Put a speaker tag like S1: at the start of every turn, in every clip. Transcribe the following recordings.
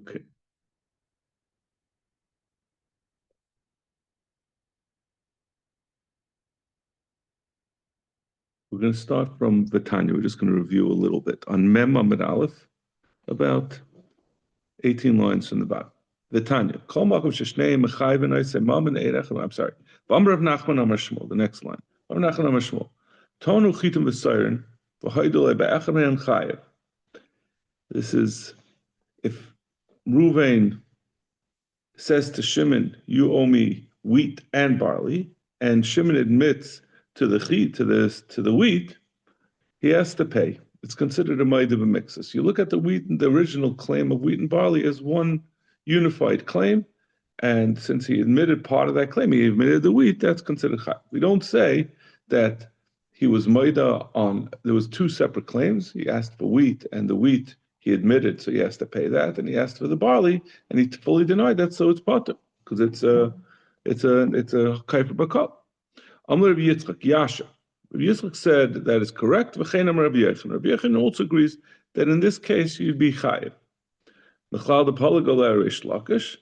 S1: Okay. We're going to start from Vitanya. We're just going to review a little bit. On Mem Amid Aleph, about 18 lines from the bottom. Vitanya. I'm sorry. Bamrav Nachman Amar Shmuel. The next line. Bamrav Nachman Amar Shmuel. Tonu chitim v'siren v'haydule be'echamein chayev. This is if Ruvain says to Shimon, "You owe me wheat and barley," and Shimon admits to the wheat, he has to pay. It's considered a maid of a mixus. You look at the wheat and the original claim of wheat and barley as one unified claim, and since he admitted part of that claim, he admitted the wheat, that's considered chayv. We don't say that he was maida on, there was two separate claims. He asked for wheat, and the wheat he admitted, so he has to pay that, and he asked for the barley, and he fully denied that, so it's potter, because it's a kaifer bakal. Amar Rabbi Yitzchak Yasha. Rabbi Yitzchak said that is correct. V'chein Amar Rabbi Yechon. Rabbi Yechon also agrees that in this case you'd be chayiv. Mechlal the Palagal Rish Lakish.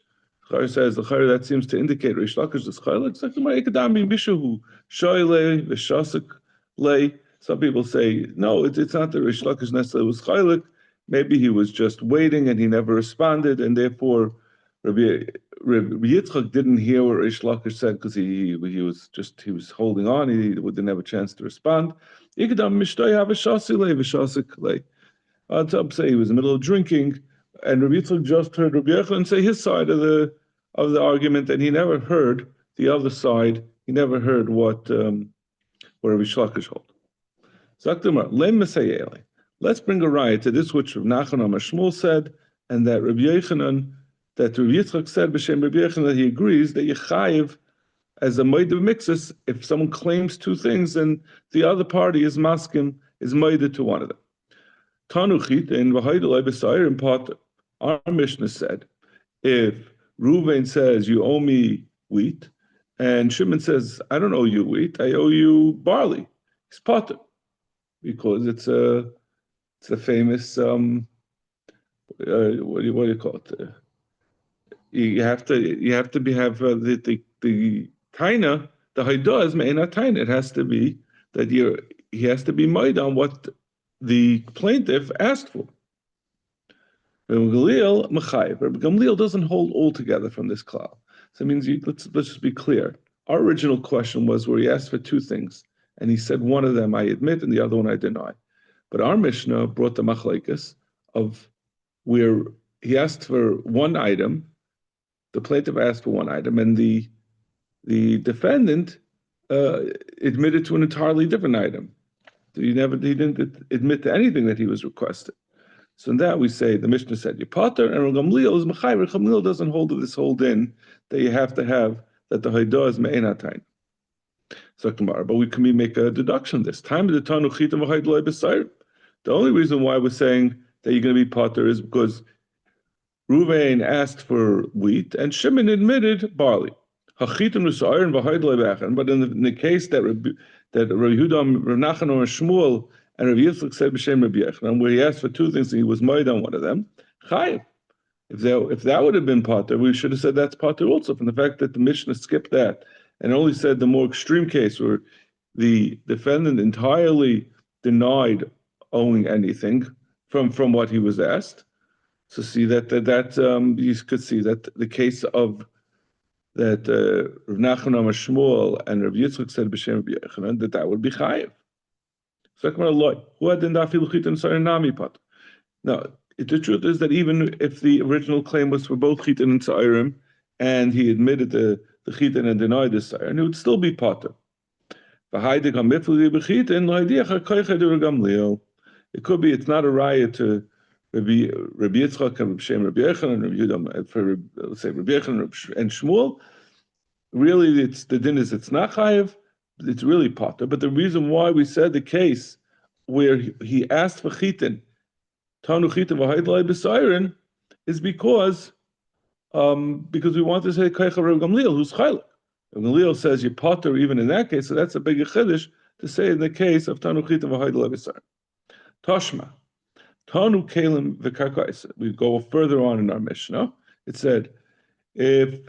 S1: Chayr says the Chayr that seems to indicate Rish Lakish is Chayr. It's like the Ekadami Mishahu Shoyle v'Shasik lay. Some people say no, it's not the Rish Lakish necessarily was Chaylik. Maybe he was just waiting and he never responded, and therefore Rabbi Yitzchak didn't hear what Rish Lakish said because he was holding on. He didn't have a chance to respond. Some say he was in the middle of drinking, and Rabbi Yitzchak just heard Rabbi Yechon say his side of the argument, and he never heard the other side. He never heard what Rabbi Lakish hold. Let's bring a riot to this which Rav Nachman Amar Shmuel said, and that Rabbi Yochanan, that Rabbi Yitzchak said b'shem Rabbi Yochanan that he agrees that you chayiv as a moed of mixus if someone claims two things and the other party is maskim, is moed to one of them. Tanuchit and v'haydalei b'sayir in Potter. Our Mishnah said, if Reuven says you owe me wheat, and Shimon says I don't owe you wheat, I owe you barley, it's Potter, because it's a famous what do you call it? You have to have the taina, the haidah is me'ena taina. It has to be that he has to be made on what the plaintiff asked for. Gamliel doesn't hold altogether from this klal. So it means let's just be clear. Our original question was where he asked for two things, and he said one of them I admit and the other one I deny. But our Mishnah brought the machlekes of where he asked for one item, the plaintiff asked for one item, and the defendant admitted to an entirely different item. He didn't admit to anything that he was requested. So in that we say the Mishnah said you potter, and Gamliel is mechayer. Gamliel doesn't hold to this hold in that you have to have that the haidah is me'enatain. So but we can make a deduction this time. The tanuchit and v'haydlei b'sayir. The only reason why we're saying that you're going to be potter is because Ruvain asked for wheat and Shimon admitted barley. But in the case that Rabbi Yehuda, Rav Nachman or Shmuel and Rabbi Yitzchak said b'shem Rabbi Yechon, where he asked for two things and he was made on one of them, chayiv. If that would have been potter, we should have said that's potter also, from the fact that the Mishnah skipped that and only said the more extreme case where the defendant entirely denied owing anything from what he was asked. So see that you could see that the case of that Rav Nachman Amar Shmuel and Rabbi Yitzchak said b'shem Rabbi Yochanan that would be chayiv. Now, the truth is that even if the original claim was for both chitin and sa'irim, and he admitted the chitin and denied the sa'irim, it would still be potter. It could be it's not a raya to Rabbi Yitzchak and b'shem Rabbi Yechon and Rabbi Yehuda for let's say Rabbi Yechon and Shmuel. Really, it's the din is it's not chayiv. It's really potter. But the reason why we said the case where he asked for chitin, tanu chitin v'haydlei b'sayrin, is because we want to say kaycha Rav Gamliel who's chaylik. Rav Gamliel says you potter even in that case, so that's a bigger chiddush to say in the case of tanu chitin v'haydlei b'sayrin. Toshma. Tanu Kalim v'Karkais. We go further on in our Mishnah. It said, if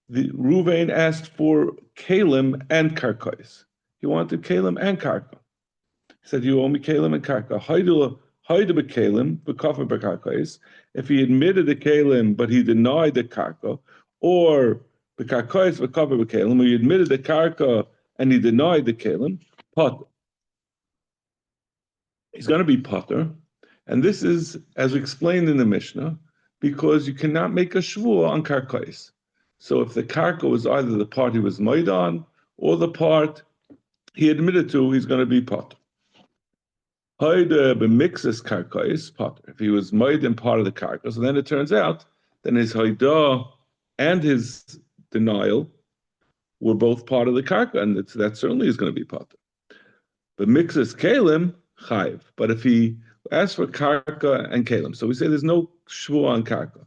S1: the Ruvain asked for Kalim and Karkais, he wanted Kalim and Karka. He said, "You owe me Kalim and Karka. Haidu b'Kalim b'Kafar b'Karkais." If he admitted the Kalim but he denied the Karka, or b'Karkais b'Kafar b'Kalim, or he admitted the Karka and he denied the Kalim, Potter. He's going to be Potter. And this is, as explained in the Mishnah, because you cannot make a shvuah on karkais. So if the karka was either the part he was made on or the part he admitted to, he's going to be Potter. Haida b'mixes karkais, Potter. If he was made in part of the karka, so then it turns out then his haida and his denial were both part of the karka, and that certainly is going to be Potter. But mixes kalim chayv. But if he asks for karka and kalim, so we say there's no shvuah on karka,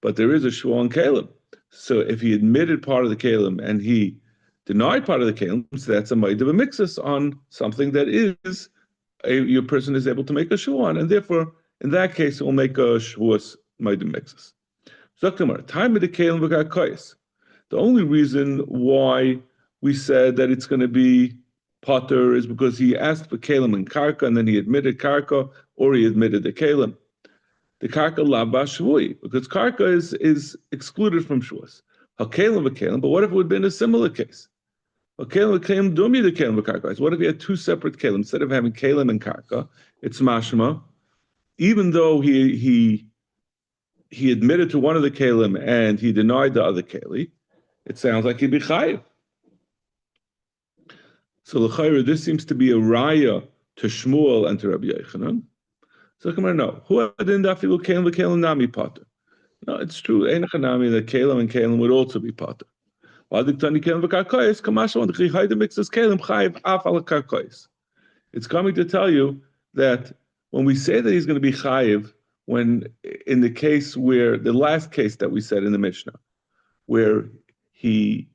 S1: but there is a shvuah on kalim. So if he admitted part of the kalim and he denied part of the kalim, so that's a ma'id of a mixus on something that is your person is able to make a shvuah on, and therefore in that case it will make a shvuah ma'id of mixus. Zaktamar, time of the kalim v'karkais. The only reason why we said that it's going to be Potter is because he asked for kalim and karka, and then he admitted karka, or he admitted the kalim. The karka laba shvui, because karka is excluded from shvuas. Hakalim v'kalim, but what if it would have been a similar case? Hakalim v'kalim dumi the kalim v'karka. What if he had two separate kalim instead of having kalim and karka? It's mashma. Even though he admitted to one of the kalim and he denied the other kali, it sounds like he'd be chayiv. So l'chayra, this seems to be a raya to Shmuel and to Rabbi Yochanan. So come on, no. Who didn't dafilu kalim v'kalim nami Potter? No, it's true. Ein chanami that kalim and kalim would also be Potter. It's coming to tell you that when we say that he's going to be chayiv, when in the case where the last case that we said in the Mishnah, where he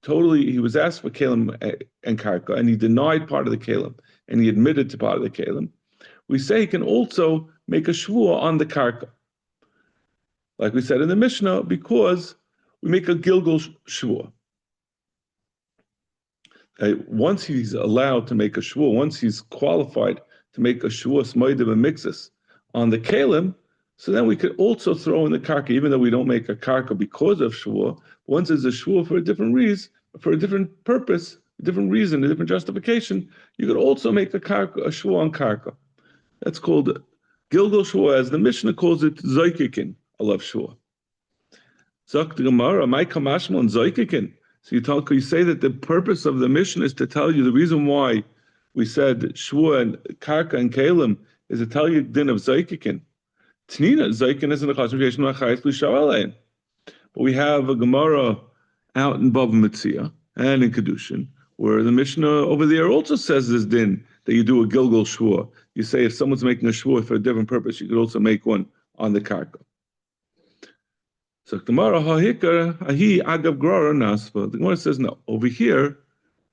S1: was asked for kalim and karka, and he denied part of the kalim, and he admitted to part of the kalim, we say he can also make a shvuah on the karka, like we said in the Mishnah, because we make a gilgul shvuah. Once he's allowed to make a shvuah, once he's qualified to make a shvuah smoidim and mixes on the kalim, so then we could also throw in the karka, even though we don't make a karka because of shvuah. Once there's a shvuah for a different reason, for a different purpose, a different reason, a different justification, you could also make a shvuah on karka. That's called gilgul shvuah, as the Mishnah calls it, zoykikin, alav shvuah. Zok the Gemara, my kamashma on zoykikin. So you say that the purpose of the Mishnah is to tell you the reason why we said shvuah and karka and kalim is to tell you din of zoykikin. Tnina zoykin is in the classification of achayis l'shavalein. But we have a Gemara out in Bava Metzia and in Kedushin, where the Mishnah over there also says this din that you do a gilgul shvuah. You say if someone's making a shvuah for a different purpose, you could also make one on the karka. So the Gemara hahikar ahi agav grara nasva. The Gemara says no. Over here,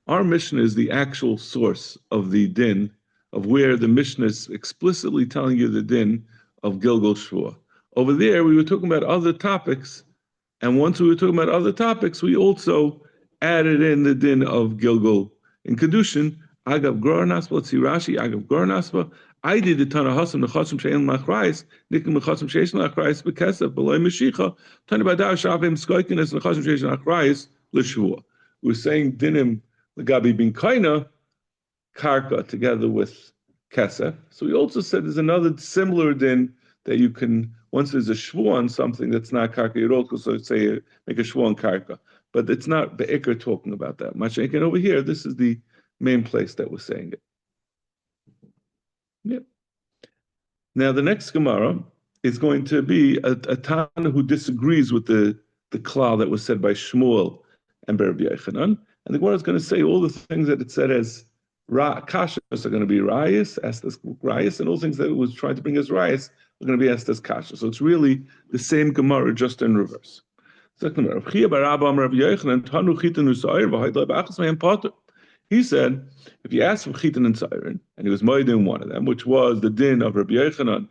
S1: our Mishnah is the actual source of the din, of where the Mishnah is explicitly telling you the din of gilgul shvuah. Over there, we were talking about other topics. And once we were talking about other topics, we also added in the din of gilgul. In Kedushin, agav gror nasba, let's see Rashi, agav gror nasba, I did the Tana Hasam, the Chasam Shein Lachrais, Nikim Chasam Shein Lachrais, Bekesef, Beloy Meshicha, Tana Badav Shavim Skoikines, and the Chasam Shein Lachrais, Lishua. We're saying dinim, the Gabi bin Kaina, Karka, together with Kesef. So we also said there's another similar din that you can, once there's a shvuah on something that's not karka, you'd also say make a shvuah on karka. But it's not be'ikr talking about that much. And over here, this is the main place that we're saying it. Yep. Now the next Gemara is going to be a Tana who disagrees with the klal that was said by Shmuel and Rabbi Yochanan. And the Gemara is going to say all the things that it said as kashas are going to be rayas, estes rayas, and all things that it was trying to bring as rayas are going to be estes kasha. So it's really the same Gemara, just in reverse. He He said, if you ask for chitin and siren, and he was moed in one of them, which was the din of Rabbi Yochanan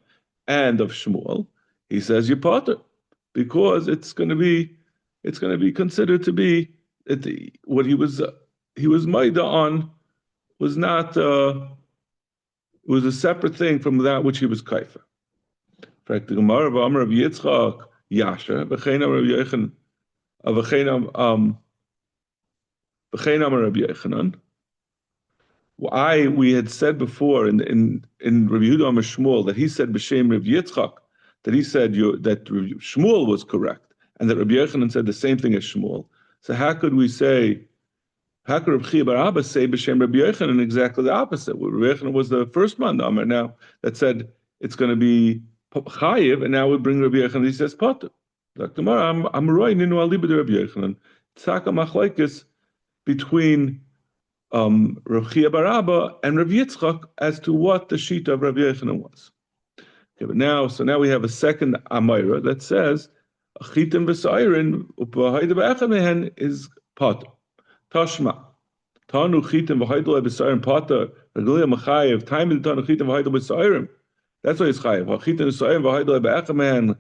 S1: and of Shmuel, he says you potter, because it's going to be considered to be what he was moed on was not was a separate thing from that which he was kaifa. In fact, the Gemara of Amar of Yitzchak Yasha v'chein Amar of Yochanan v'chein Amar of Yochanan. We had said before in Rabbi Yehuda Amar Shmuel that he said b'shem Rabbi Yitzchak that he said that Shmuel was correct and that Rabbi Yochanan said the same thing as Shmuel. So how could Rabbi Chia bar Abba say b'shem Rabbi Yochanan exactly the opposite? Well, Rabbi Yochanan was the first man Amar now that said it's going to be chayiv, and now we bring Rabbi Yochanan. He says potter. Like tomorrow, I'm roy ninu aliba de Rabbi Yochanan. Tzaka machlekes between Rabbi Chia bar Abba and Rabbi Yitzchak as to what the sheet of Rabbi Yochanan was. Okay, but now we have a second Amayra that says chitim v'sayrin u'pahayda b'echamehen is potter. Tashma tanu chitim v'haydolay b'sayrin potter regalia machayev time the tanu chitim v'haydolay b'sayrin. That's why it's chayev. Hachitim v'sayrin v'haydolay b'echamehen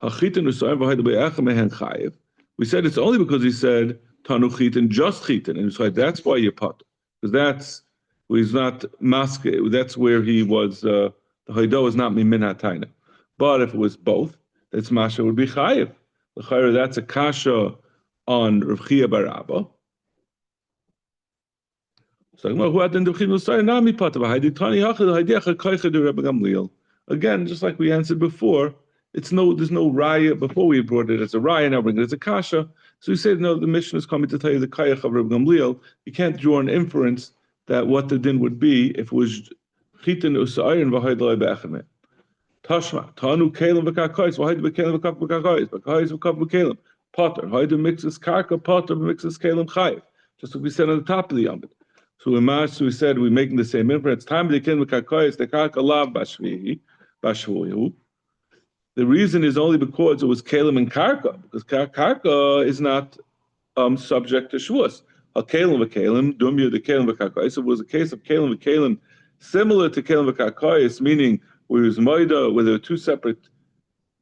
S1: hachitim v'sayrin v'haydolay b'echamehen chayev. We said it's only because he said Tanu chitin, just chitin, and it's like that's why you potter, because he's not maske. That's where he was. The haido is not mimin hataina. But if it was both, that's masha would be chayiv. The chayiv, that's a kasha on Rav Chia bar Abba. Again, just like we answered before, there's no raya. Before we brought it as a raya, now bring it as a kasha. So we said, no, the mission is coming to tell you the kayach of Rabbi Gamliel. You can't draw an inference that what the din would be if it was chitin usayin v'haydolay be'echamen. Tashma tanu kelim v'kakayis v'hayd v'kelim v'kakayis v'kav potter hayd mixes karka potter mixes kelim chayiv. Just like we said on the top of the yomid. So we said we're making the same inference. Time the kelim v'kakayis the karka lav bashvuyu. The reason is only because it was Kalim and Karka, because Karka is not subject to Shavuos. Kalim v'Kalim, Dumya the Kalim v'Karkais. So it was a case of Kalim v'Kalim, similar to Kalim v'Karkais, meaning where he was Maida, where there were two separate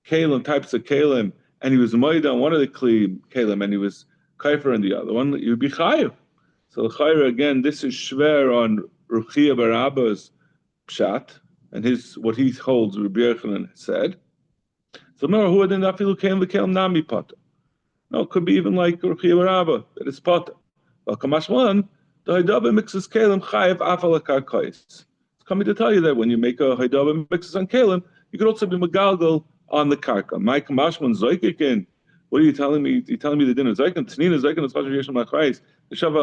S1: Kalim, types of Kalim, and he was Maida on one of the Kalim, and he was Kaifer on the other one, he would be Chayiv. So the Chayiv, again, this is Shver on Rav Chia bar Abba's Pshat, and what he holds, Rabbi Yochanan said. So remember, who didn't afilu kelim v'kelim nami potter? No, it could be even like Rav Chia bar Abba that it's potter. Well, Kamashman, the haydaba mixes kelim chayiv afal karkais. It's coming to tell you that when you make a haydaba mixes on kelim, you could also be megalgal on the karka. My Kamashman zoykikin. What are you telling me? You're telling me the din of zoykin. Tanina zoykin is chashav yesham lachais. L'shava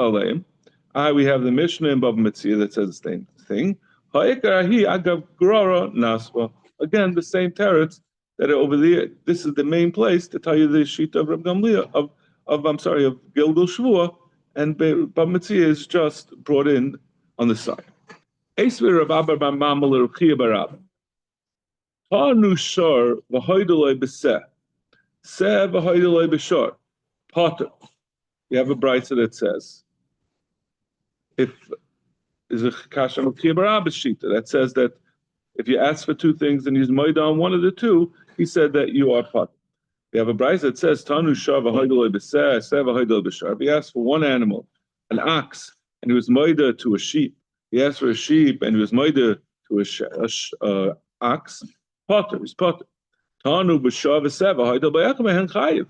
S1: aleim. We have the Mishnah in Bava Metzia that says the same thing. Ha'ikarahi agav grara nasva. Again, the same teretz. That over there, this is the main place to tell you the sheet of Reb Gamliel of Gilgal Shvua, and Bava Metzia is just brought in on the side. Eisver Rav Abba bar Mamal Rav Chia bar Abba. Tanu shor v'hoydoloi b'seh, seh v'hoydoloi b'shor. Potter. You have a brayta that says, if is a kasha Rav Chia bar Abba's sheet that says that if you ask for two things and he's moed on one of the two, he said that you are potter. We have a brayta that says Tanu shor v'hoydoloi b'seh, seh v'hoydoloi b'shor. If he asked for one animal, an ox, and he was moed to a sheep, he asked for a sheep and he was moed to a ox, potter, he's potter. Tanu b'shor v'seh v'hoydoloi b'echamehen chayiv.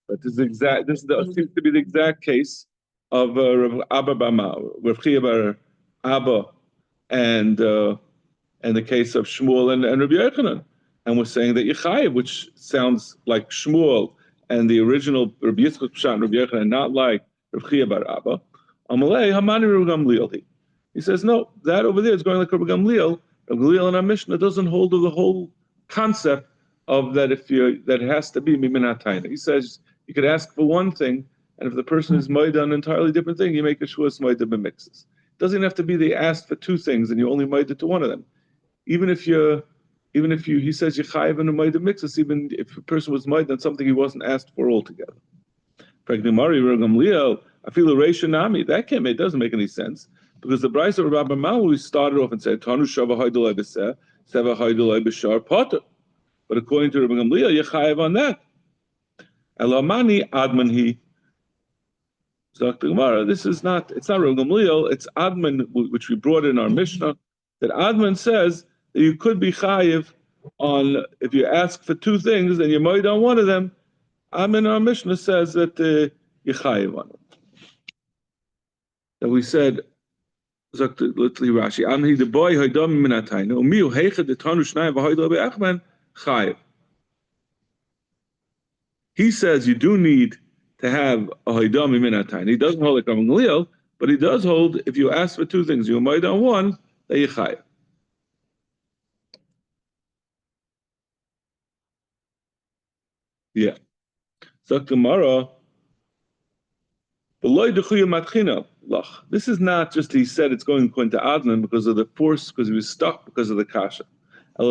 S1: But this seems to be the exact case of Rav Chia bar Abba, and the case of Shmuel and Rabbi Yochanan. And we're saying that Yechayev, which sounds like Shmuel and the original Rabbi Yitzchak Pshat and Rabbi Yochanan, not like Rav Chia bar Abba. Amalei Hamani Rabbi Gamliel. He says, no, that over there is going like Rabbi Gamliel. Rabbi Gamliel in our Mishnah doesn't hold of the whole concept of that that it has to be Mimin HaTaina. He says you could ask for one thing, and if the person is moed on an entirely different thing, you make a Shavuos moed b'mixes. It doesn't have to be they asked for two things and you only moed to one of them. Even if he says Yechayev and a moed mixes, even if a person was moed on something he wasn't asked for altogether. Pragmari Rav Gamliel I feel a Reisha Nami. That can't make, it doesn't make any sense. Because the Bryce of Rabbi Mamu, we started off and said, Tanu Shava Haidulai Beseh, Seva Haidulai Beshar Potter. But according to Rabbi Gamliel, you're chayav on that. Elamani Adman he. Dr. Gemara, this is not, it's not Rabbi Gamliel, it's Adman, which we brought in our Mishnah, that Adman says that you could be chayiv on, if you ask for two things and you might on one of them, Adman, our Mishnah says that you're chayiv on it. That we said, Rashi, Amhi the boy Haidam Minataino, Miu Heicha the Tanu Shnai Vahoidla Be'achman, chayiv. He says you do need to have a Haidam Minataino. He doesn't hold like Rabbi Gamliel, but he does hold if you ask for two things, you might on one, that you chayiv. Yeah. So tomorrow, this is not just he said it's going to Adnan because of the force, because he was stuck because of the kasha. We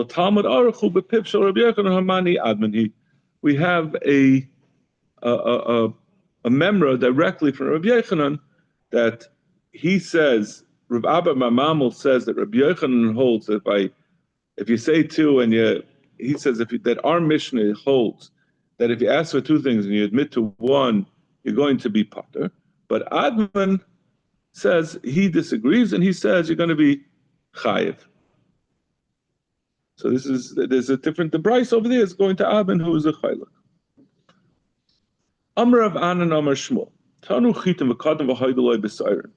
S1: have a memra directly from Rabbi Yochanan that he says, Rav Abba Mamamel says that Rabbi Yochanan holds that if you say two and he says that our Mishnah holds that if you ask for two things and you admit to one, you're going to be potter. But Adman says he disagrees and he says you're going to be chayiv. So there's a different, the Bryce over there is going to Adman who is a chaylik. Amar of Anan Amar Shmuel. Tanu chitim v'kadam v'haydoloi b'sayrin.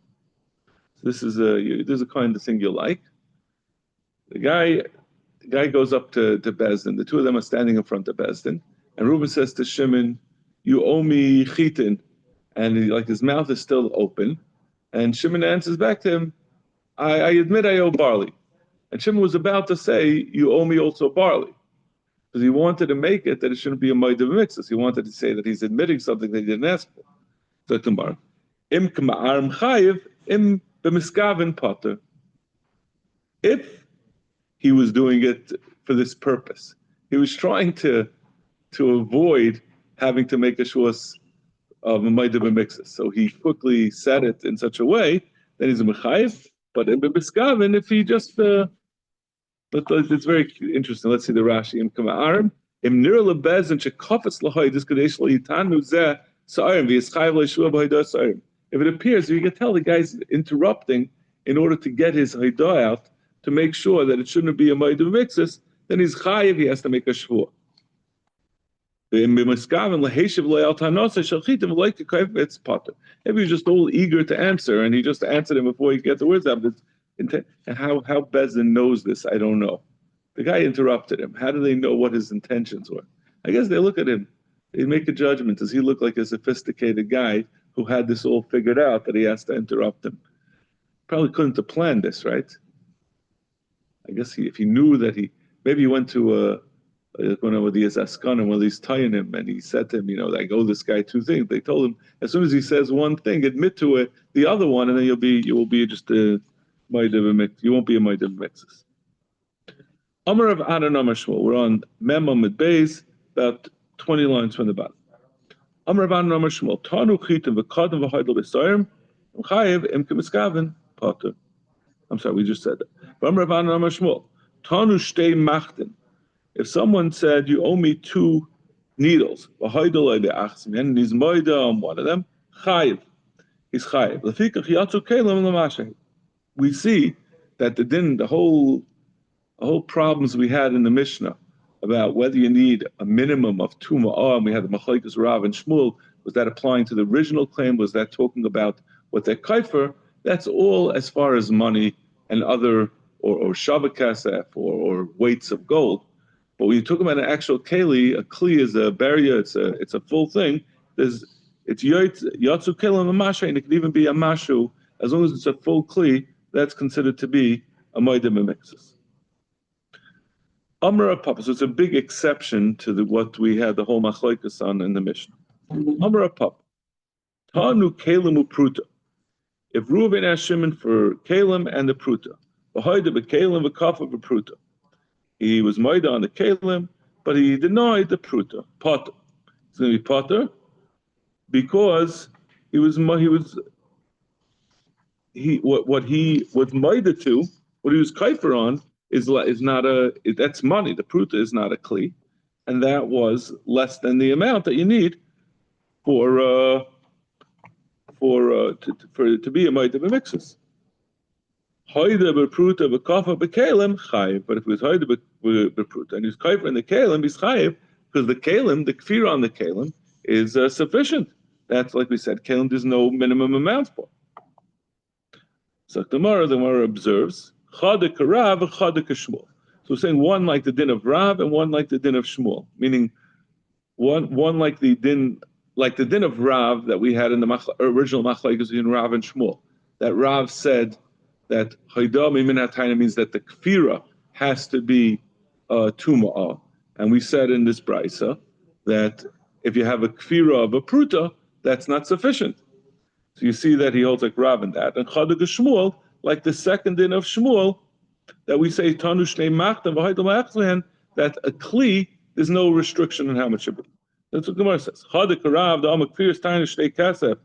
S1: This is a kind of thing you like. The guy goes up to Bezdin. The two of them are standing in front of Bezdin. And Reuben says to Shimon, you owe me chitin. And his mouth is still open. And Shimon answers back to him, I admit I owe barley. And Shimon was about to say, you owe me also barley. Because he wanted to make it that it shouldn't be a ma'id of mixes. He wanted to say that he's admitting something that he didn't ask for. So tomorrow, im k'ma'arim chayiv, im b'miskavin potter. If he was doing it for this purpose, he was trying to avoid having to make a shuas of a ma'id of mixes. So he quickly said it in such a way that he's a mechayiv. But in b'miskavin, if he just but it's very interesting. Let's see the Rashi. Im k'ma'arim, im nir lebez and shekafetz lahay this kadesh lo yitanu zeh sa'arim v'yischayiv le'shua b'haydah sa'arim. If it appears, you can tell the guy's interrupting in order to get his haydah out to make sure that it shouldn't be a ma'id of mixes, then he's chayiv, he has to make a shvua. If he's just all eager to answer and he just answered him before he gets the words out, and how Bezdin knows this, I don't know. The guy interrupted him. How do they know what his intentions were? I guess they look at him. They make a judgment. Does he look like a sophisticated guy who had this all figured out that he has to interrupt him? Probably couldn't have planned this, right? I guess if he knew that maybe he went to one of these Askan and one of these Tayanim, and he said to him, I owe this guy two things. They told him, as soon as he says one thing, admit to it, the other one, and then you will be just a ma'id of mix. You won't be a ma'id of mixes. Amar of Anan Amar Shmuel. We're on Mem Amid Beis, about 20 lines from the bottom. Amar of Anan Amar Shmuel. Tanu chitim v'kadam v'haydol b'sayrim chayiv im k'miskavin potter. I'm sorry, we just said that. Amar of Anan Amar Shmuel. Tanu shtei machtin. If someone said, you owe me two needles, and he's moida on one of them, chayiv. He's chayiv. We see that the whole problems we had in the Mishnah about whether you need a minimum of two ma'ah, and we had the machlokes Rav and Shmuel, was that applying to the original claim? Was that talking about what they're kaifer? That's all as far as money and other, or shavakasef, or weights of gold. But when you talk about an actual keli, a kli is a barrier. It's a full thing. It's yatsu kelim a masha, and it could even be a mashu as long as it's a full kli. That's considered to be a ma'idem mixes. Amar Papa. So it's a big exception to what we had the whole machlokes on in the Mishnah. Amar Papa. Tanu kelim upruta. If Reuven asked Shimon for kelim and the pruta, v'hayda b'kelim v'kafa b'pruta. He was ma'ida on the kelim, but he denied the pruta, potter. It's going to be potter because What he was moided to, what he was kaifer on is not that's money. The pruta is not a kli, and that was less than the amount that you need for to be a moided b'mixus. Hoide bepruta b'kafa b'kelim chayiv. But if it was hoide bepruta and he's kaifer in the kelim, he's chayiv because the kelim, the kfir on the kelim, is sufficient. That's like we said, kelim there's no minimum amount for. So the Gemara observes chadek Rav and chadek Shmuel. So we're saying one like the din of Rav and one like the din of Shmuel, meaning one like the din of Rav that we had in the original machlokes in Rav and Shmuel. That Rav said that Haida Mimin Hatayna means that the kfira has to be tuma'ah. And we said in this brisa that if you have a kfira of a pruta, that's not sufficient. So you see that he holds like Rav in that. And Chaduk Shmuel, like the second din of Shmuel, that we say Tanu Shnei Machtan v'Haida Machtan, that a kli, there's no restriction on how much it be. That's what Gemara says. Chaduk Rav, the Amak Kfir is Taina Shnei Kasef.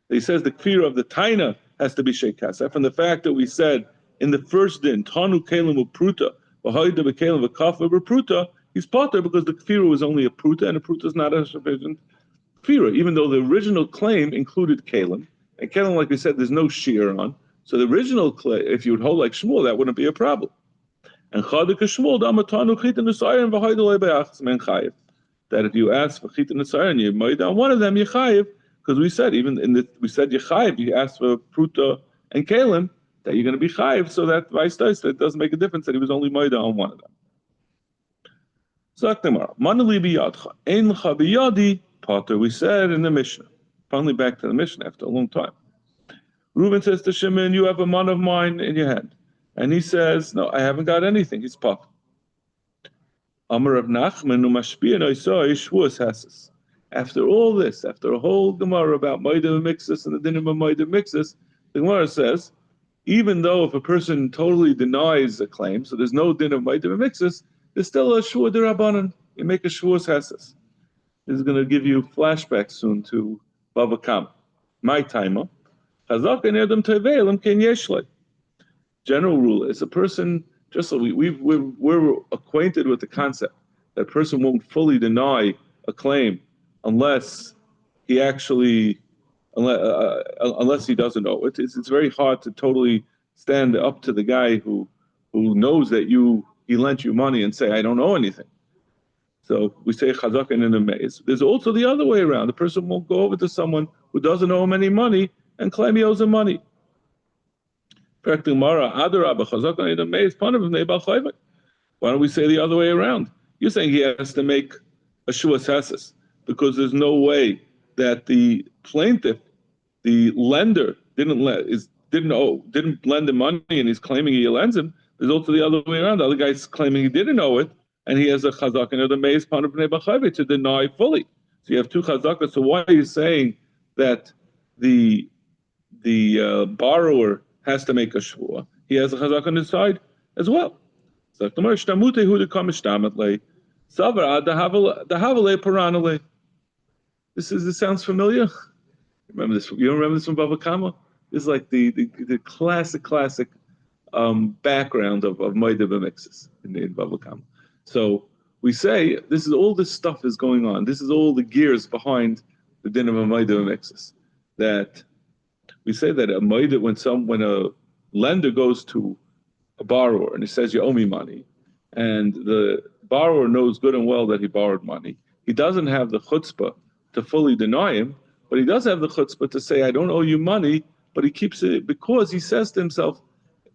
S1: He says the kfira of the Taina has to be Shnei Kasef. And the fact that we said in the first din, Tanu Kelim Pruta, v'Haida B'Kelim v'Kafa B'Pruta, he's potter because the kfira was only a pruta, and a pruta is not a sufficient kfira, even though the original claim included kelim. And kelim, like we said, there's no shear on. So the original claim, if you would hold like Shmuel, that wouldn't be a problem. And Chaduk Shmuel, Damatanu Chitin Nesayim v'Haidolei Be'achs Men Chayiv. That if you ask for Chitin Nesayim and you made on one of them, you chayiv, because we said even we said you chayiv, you ask for pruta and kelim, that you're going to be chayiv. So that vice versa, it doesn't make a difference that he was only made on one of them. Zaktemar, Manali biyadcha, ein l'cha biyadi, Potter. We said in the Mishnah, finally back to the Mishnah after a long time. Reuben says to Shimon, you have a man of mine in your hand. And he says, no, I haven't got anything. He's Potter. Amar of Nachman, umashpia noisoi, Shavuos hasis. After all this, after a whole Gemara about Moedim Mixus and the dinim of Moedim Mixus, the Gemara says, even though if a person totally denies a claim, so there's no din of Moedim Mixus, there's still a Shavuos derabanan. You make a Shavuos hasis. This is going to give you flashbacks soon to Bava Kama. My timer. General rule is a person, just so we're acquainted with the concept that a person won't fully deny a claim unless he actually, unless he doesn't know it. It's very hard to totally stand up to the guy who knows that he lent you money and say, I don't owe anything. So we say chazakan in a maze. There's also the other way around. The person won't go over to someone who doesn't owe him any money and claim he owes him money. Why don't we say the other way around? You're saying he has to make a Shavuos hasis because there's no way that the plaintiff, the lender, didn't lend him money and he's claiming he lends him. There's also the other way around. The other guy's claiming he didn't owe it, and he has a chazaka or the maze to deny fully. So you have two chazakas. So why are you saying that the borrower has to make a shvua? He has a chazaka on his side as well. This sounds familiar. Remember this? You don't remember this from Bava Kama? This is like the classic background of Moedim Mixus in Bava Kama. So we say all this stuff is going on. This is all the gears behind the din of a Moedim Mixus. That we say that when a lender goes to a borrower and he says, you owe me money, and the borrower knows good and well that he borrowed money, he doesn't have the chutzpah to fully deny him, but he does have the chutzpah to say, I don't owe you money, but he keeps it because he says to himself,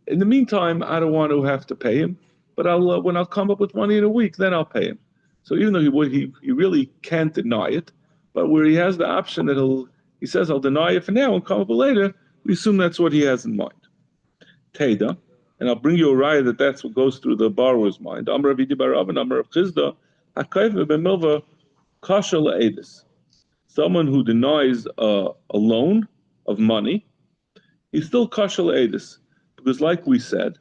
S1: in the meantime, I don't want to have to pay him, but when I'll come up with money in a week, then I'll pay him. So even though he really can't deny it, but where he has the option that he says, I'll deny it for now and come up with later, we assume that's what he has in mind. Teda, and I'll bring you a raya that's what goes through the borrower's mind. Amar Avidi Barav and Amar of Chizda, Hakayv b'milva kasha la'edis. Someone who denies a loan of money, he's still kasha la'edis. Because like we said,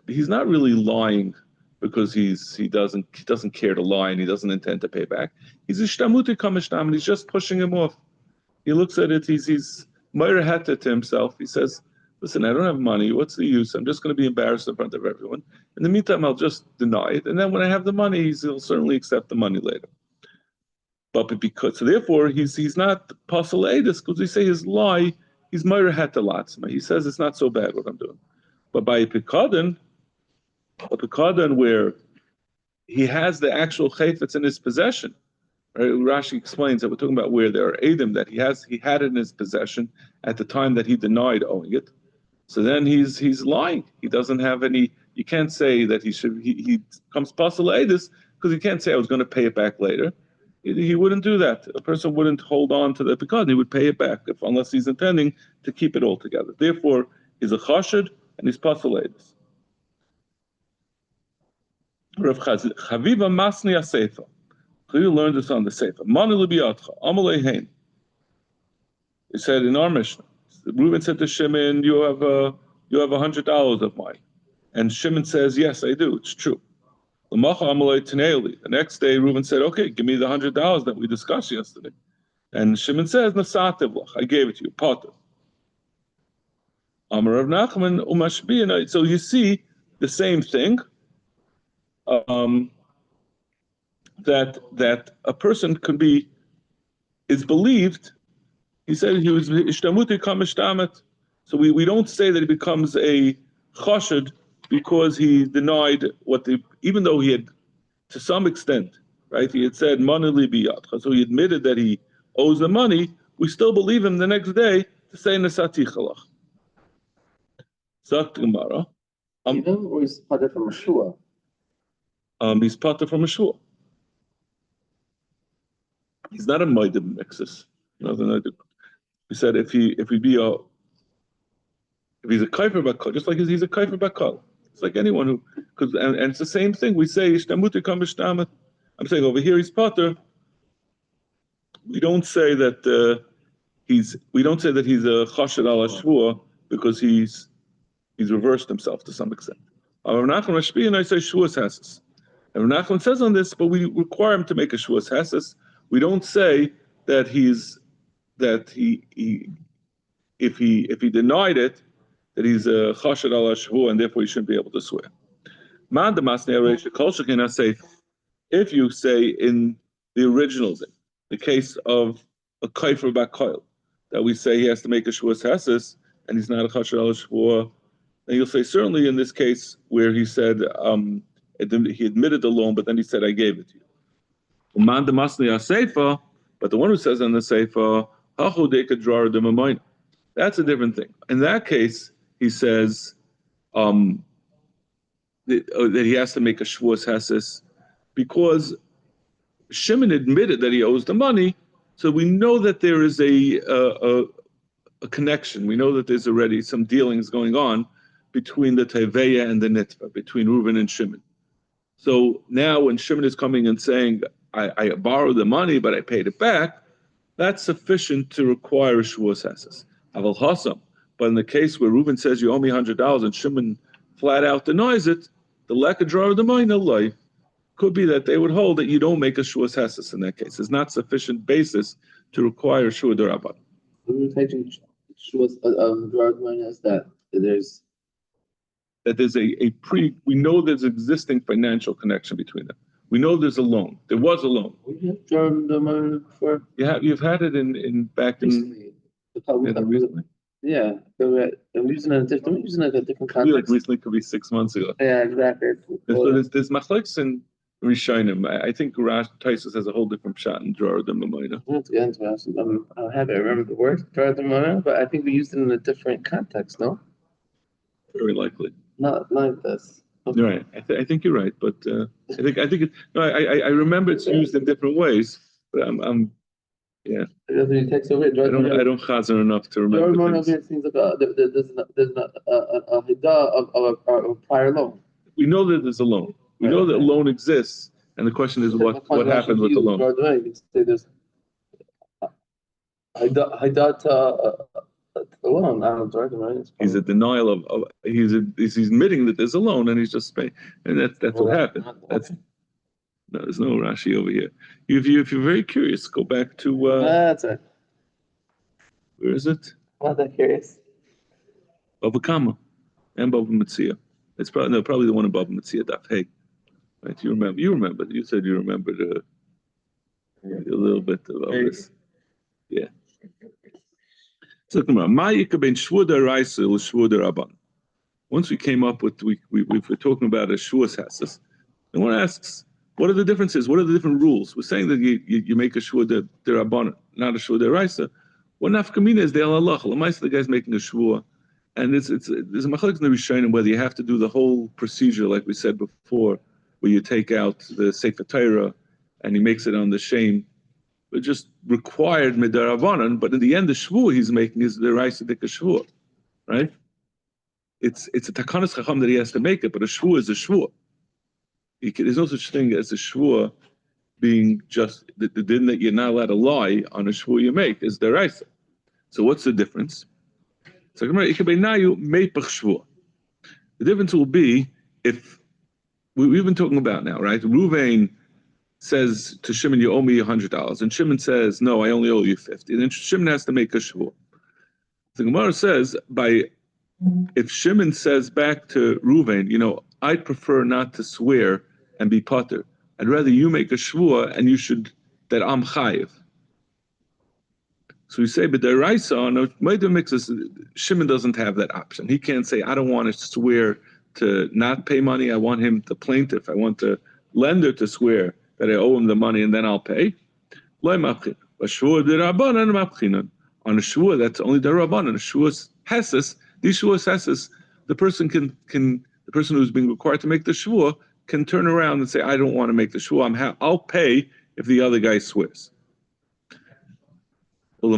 S1: he's not really lying because he doesn't care to lie and he doesn't intend to pay back. He's a shtamuti kamishtam, and he's just pushing him off. He looks at it. He's Meir Heta to himself. He says, "Listen, I don't have money. What's the use? I'm just going to be embarrassed in front of everyone. In the meantime, I'll just deny it, and then when I have the money, he'll certainly accept the money later." But because so therefore he's not pasul because we say his lie. He's Meir Heta latzma. He says it's not so bad what I'm doing. But by a pikadon where he has the actual chayfetz in his possession. Right? Rashi explains that we're talking about where there are edim that he had it in his possession at the time that he denied owing it. So then he's lying. He doesn't have any. You can't say that he comes pasul edus because he can't say I was going to pay it back later. He wouldn't do that. A person wouldn't hold on to that because he would pay it back unless he's intending to keep it all together. Therefore, he's a chashid and he's pasul edus. Rav Chaviva Masni Aseifa. You learned this on the Seifa. Manu libiyatcha, amalei hein. He said in our Mishnah, Reuben said to Shimon, "You have $100 of mine," and Shimon says, "Yes, I do. It's true." L'macha amalei teneili. The next day, Reuben said, "Okay, give me the $100 that we discussed yesterday." And Shimon says, "Nasativ lach, I gave it to you." Potter. Amar Rav Nachman umashbiyanai. So you see the same thing. That a person is believed. He said he was ishtamuti kamishtamet. So we don't say that he becomes a chashid because he denied even though he had, to some extent, right? He had said manu li biyatcha, so he admitted that he owes the money. We still believe him the next day to say nasati chalach. Zakt Gemara.
S2: Or he's pater from a shua?
S1: He's pater from a shua. He's not a moedim mixus. He said if he's a kaifer bakal, just like he's a kaifer bakal. It's like anyone who, and it's the same thing. We say ishtamuti kam ishtamet. I'm saying over here he's pater. We don't say that he's a chashid al shvua because he's reversed himself to some extent. Rav Nachman Mashpi, and I say shuas hasis. And Rav Nachman says on this, but we require him to make a shuas hasis. We don't say that if he denied it, that he's a chashad al shvu and therefore he shouldn't be able to swear. If you say in the original, the case of a kaifer bakoil, that we say he has to make a shuas hasis and he's not a chashad al shvu, then you'll say certainly in this case where he said he admitted the loan, but then he said I gave it to you. But the one who says on the Seifa, that's a different thing. In that case, he says that he has to make a shvuas hasis because Shimon admitted that he owes the money, so we know that there is a connection. We know that there's already some dealings going on between the Teveya and the Nitva, between Reuben and Shimon. So now when Shimon is coming and saying, I borrowed the money, but I paid it back, that's sufficient to require a Shavuos Hasis. Aval Hassam. But in the case where Reuben says, you owe me $100 and Shimon flat out denies it, the lack of draw of the money, life could be that they would hold that you don't make a Shavuos Hasis in that case. It's not sufficient basis to require Shua D'Rabban.
S2: We're taking Shavuos draw of money as that there's
S1: we know there's existing financial connection between them. We know there's a loan. There was a loan.
S2: We have drawn the money before.
S1: You've had it in back
S2: recently.
S1: Recently.
S2: Yeah, I'm using it a different context.
S1: Like recently could be 6 months ago.
S2: Yeah, exactly.
S1: There's machlokes in Rishonim. I think Taisus has a whole different shot in drawer than Mamoina.
S2: That's interesting. I don't have it. I remember the word drawer than Mamoina, but I think we used it in a different context. No.
S1: Very likely.
S2: Not like this.
S1: Okay. You're right. I think you're right, but I remember it's used in different ways, but I'm yeah.
S2: He takes over.
S1: I don't chazer enough to remember things.
S2: Seems like there's a hida of a prior loan.
S1: We know that there's a loan. We know that a loan exists, and the question is what happened with the loan.
S2: You can say there's hida Alone, I don't direct money.
S1: He's a denial of he's admitting that there's a loan and he's just paying, and that's what happened. That's no, there's no Rashi over here. If you're very curious, go back to
S2: That's it.
S1: where is it?
S2: I'm not that curious.
S1: Baba Kama and Baba Metzia. It's probably the one above Metzia Daf. Hey, right? You remember. You said you remembered a little bit of this. Yeah. So once we came up with we were talking about a Shavuos Hasis, and one asks, what are the differences? What are the different rules? We're saying that you make a Shavuos Derabban, not a Shavuos Deraisa. What nafkamina is the Allah? The guy's making a Shavuos, and there's a machlokes in the Rishonim whether you have to do the whole procedure like we said before, where you take out the Sefer Torah and he makes it on the shame. But just required midarabanan, but in the end, the shvuah he's making is the raisa dika shvuah, right? It's a takanas chacham that he has to make it, but a shvuah is a shvuah. There's no such thing as a shvuah being just the din that you're not allowed to lie on a shvuah you make is the raisa. So what's the difference? So the difference will be if we've been talking about now, right? Ruvain says to Shimon, you owe me $100, and Shimon says, no, I only owe you 50. And then Shimon has to make a shvuah. The Gemara says, if Shimon says back to Reuven, I'd prefer not to swear and be pater. I'd rather you make a shvuah and that I'm chayiv. So we say, but the Raisa, no, Shimon doesn't have that option. He can't say, I don't want to swear to not pay money. I want him, the plaintiff, I want the lender to swear that I owe him the money and then I'll pay. On a shvuah, that's only the rabbanan. A shvuah heses, these shvuah heses, the person the person who's being required to make the shvuah can turn around and say, I don't want to make the shvuah. I'll pay if the other guy swears. The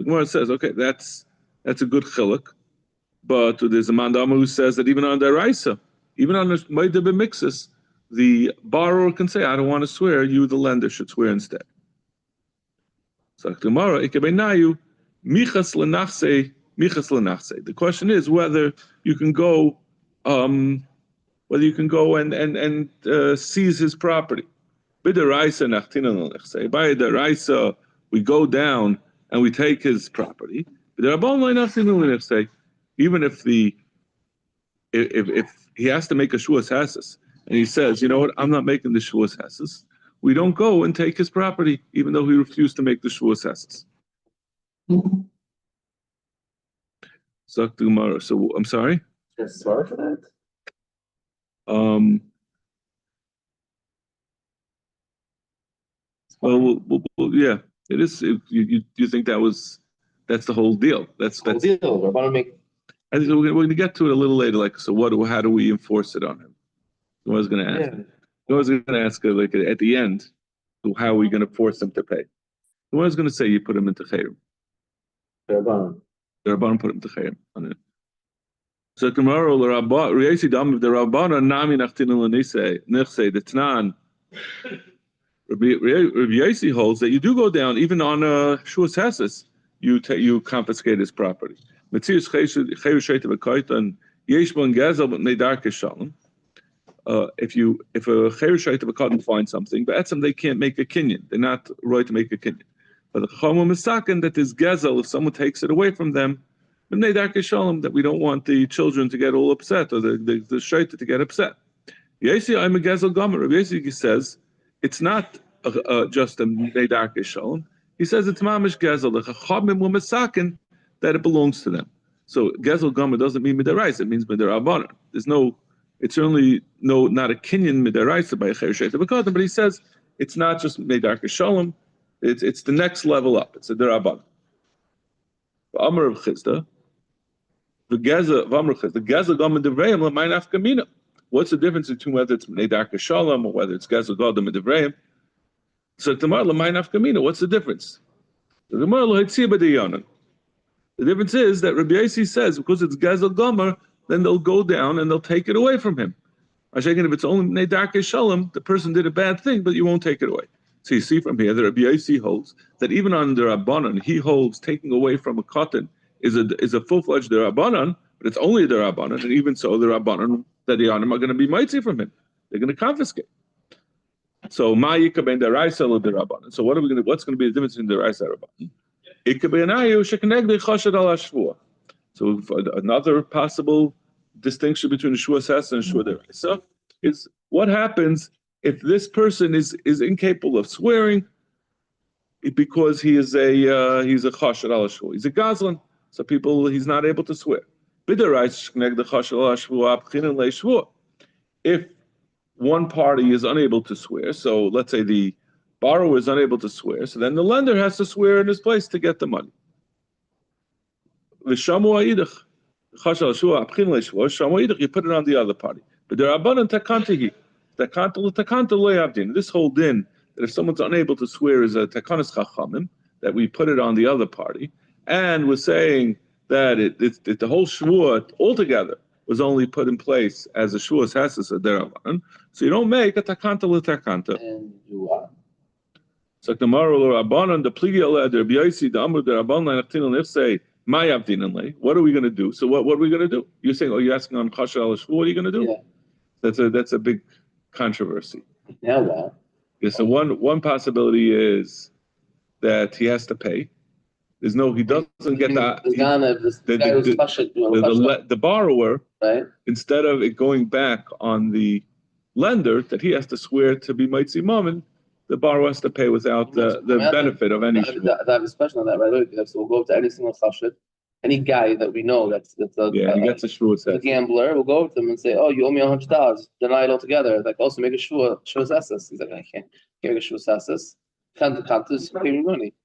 S1: Gemara says, okay, that's a good chiluk. But there's a mandama who says that even on the Raisa, even on the Maida B'mixis, the borrower can say, I don't want to swear, you, the lender, should swear instead. So tomorrow, michas lenachse. The question is whether you can go and seize his property. By the Raisa, we go down and we take his property. Even if he has to make a Shavuos Hasis, and he says, you know what, I'm not making the Shavuos Hasis, we don't go and take his property, even though he refused to make the Shavuos Hasis. So I'm sorry?
S2: Yes, sorry for that.
S1: Well, yeah, it is. You think that's the whole deal? That's
S2: deal. We're about to make.
S1: I think we're going to get to it a little later. Like, so how do we enforce it on him? I was going to ask. I was going to ask like at the end, how are we going to force him to pay? I was going to say you put him into chayrim. The Rabban put him to chayrim on it. So tomorrow, the Rabban nami nachtin l'nisei the Tnan. Rabbi Yossi holds that you do go down even on a Shavuos Hasis. You confiscate his property. If a cherushayt of a cotton finds something, but at some they can't make a kinyan. They're not right to make a kinyan. But the chachamim is sakin that this gezel, if someone takes it away from them, that we don't want the children to get all upset or the shayta to get upset. Yesi, I'm a gezel gomer. Rabbi Yossi says it's not just a nedar kishalom. He says it's mamish gezel. The chachamim were misakin that it belongs to them. So gezel gomer doesn't mean midaraisa; it means midarabanan. It's certainly not a kinyan midaraisa by a cherushayt of a cotton, but he says it's not just nedar kishalom. It's the next level up. It's a derabanan. Amar of Chizda, the gezel gomer devrayim l'mayin afkamina. What's the difference between whether it's nedar kishalom or whether it's gezel gomer devrayim? So tomorrow l'mayin afkamina. What's the difference? The Gemara lohitzia b'diyanan. The difference is that Rabbi Yossi says because it's gezel gomer, then they'll go down and they'll take it away from him. If it's only nedar kishalom, the person did a bad thing, but you won't take it away. So you see from here that Rabbi Yossi holds that even on the Rabbanan, he holds taking away from a cotton is a full-fledged Rabbanan, but it's only the Rabbanan, and even so, the Rabbanan that the Yanim are going to be mitzi from him. They're going to confiscate. So ma yikaben deraisa lo derabanan. So what are we going to? What's going to be the difference between deraisa and rabbanan? Ikabenayu shekenegdi chashad al hashvua. So another possible distinction between shua sas and shua deraisa is what happens if this person is incapable of swearing because he's a chashad al hashvua. He's a gazlan. So he's not able to swear. Bideraisa shekenegdi chashad al hashvua abchinan leishvua. If one party is unable to swear, so let's say the borrower is unable to swear, so then the lender has to swear in his place to get the money. You put it on the other party. But there are abundant takantihi. This whole din that if someone's unable to swear is a takanas chachamim, that we put it on the other party, and we're saying that the whole shvuah altogether was only put in place as a shuas hasis a derabanan, so you don't make a takanta l'takanta.
S2: And you are.
S1: So the moral rabbanan the pligi ala der b'yaisi the amru der rabbanan nachtin if say my avdinanle. What are we going to do? So what are we going to do? You're saying, you're asking on chasha al shvu. What are you going to do?
S2: Yeah.
S1: That's a big controversy.
S2: Yeah, well.
S1: Yeah, so one possibility is that he has to pay. He doesn't get that. The borrower, right? Instead of it going back on the lender, that he has to swear to be mitzi mammon, the borrower has to pay without the benefit of any.
S2: I have a question on that, right? So we'll go to any single chashid, any guy that we know that's
S1: he gets a shvuah.
S2: A gambler. We'll go to them and say, "Oh, you owe me $100. Deny it altogether." Like, also make a shvuah asses. He's like, "I can't make a shvuah asses. Can't just pay me money."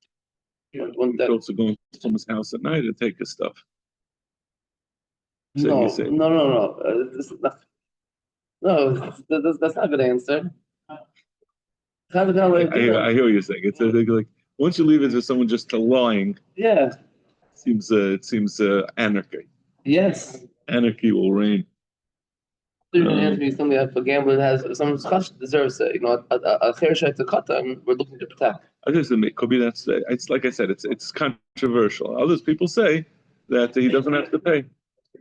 S1: You're also going to someone's house at night to take his stuff.
S2: So no. That's not a good answer.
S1: I hear what you're saying. It's like once you leave it to someone just to lying.
S2: Yeah.
S1: It seems anarchy.
S2: Yes.
S1: Anarchy will reign.
S2: Somebody if a gambler has someone's deserves a fair share to cut, and we're looking to protect.
S1: I just admit, Kobe, it's like I said, it's controversial. Others people say that he doesn't have to pay.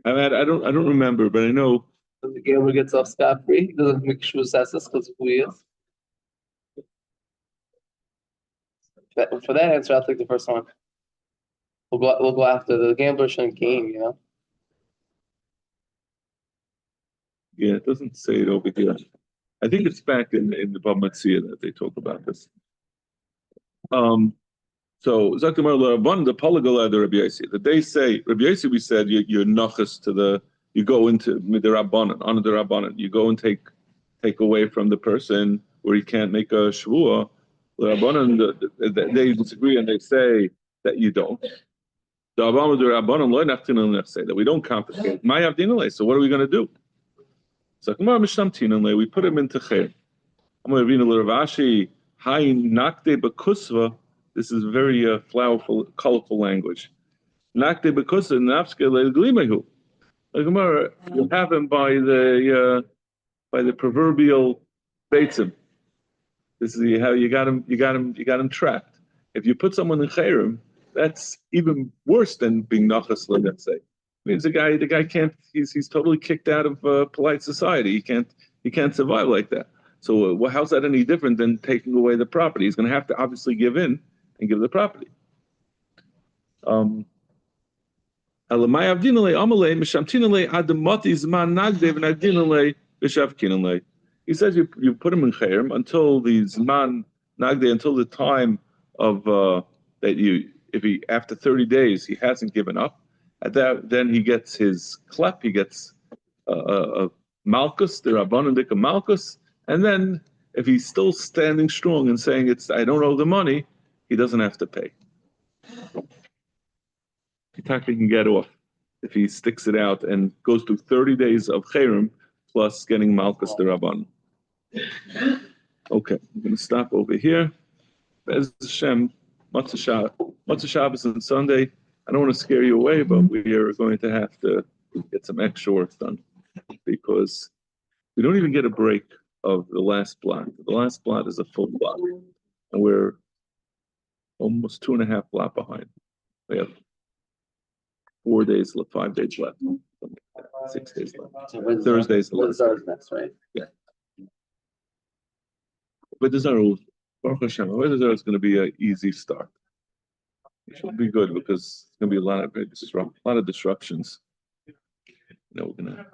S1: I mean, I don't remember, but I know
S2: the gambler gets off scot free. He doesn't make sure assasses because of who he is. For that answer, I'll take the first one. We'll go after the gambler shouldn't game, you know.
S1: Yeah, it doesn't say it over here. I think it's back in the Bava Metzia that they talk about this. So Zaktimar Rabban the Palagala the Rabbi Yossi that they say Rabbi Yossi we said you're nachas to you go into the Rabbanan under the Rabbanan you go and take away from the person where he can't make a shvuah. The Rabbanan they disagree and they say that you don't. The Rabbanan say that we don't confiscate. So what are we going to do? So we put him into Cher. I'm going to read a little Rashi. Nakde bekusva. This is very flowerful, colorful language. Nakde bekusva nafske leglimehu. You have him by the proverbial beitzim. This is how you got him trapped. If you put someone in Cherim, that's even worse than being nachas. Let's say. Means the guy can't. He's totally kicked out of polite society. He can't survive like that. So how's that any different than taking away the property? He's going to have to obviously give in and give the property. He says you put him in chayrim until the zman nagde, until the time of that after 30 days he hasn't given up. At that, then he gets his klep, he gets malchus, the rabbanon malchus, and then if he's still standing strong and saying I don't owe the money, he doesn't have to pay. He can get off if he sticks it out and goes through 30 days of chayrim plus getting malchus the rabbanon. Okay, I'm going to stop over here. Bez Hashem, Matzah Shabbos and Sunday. I don't want to scare you away, but we are going to have to get some extra work done because we don't even get a break of the last blot. The last blot is a full blot. and we're almost 2.5 blot behind. We have 4 days left, 5 days left, 6 days left.
S2: So
S1: Thursday's the last.
S2: Thursday's next, right?
S1: But there's no Baruch Hashem. There's going to be an easy start. It should be good because it's going to be a lot of disruptions. We're gonna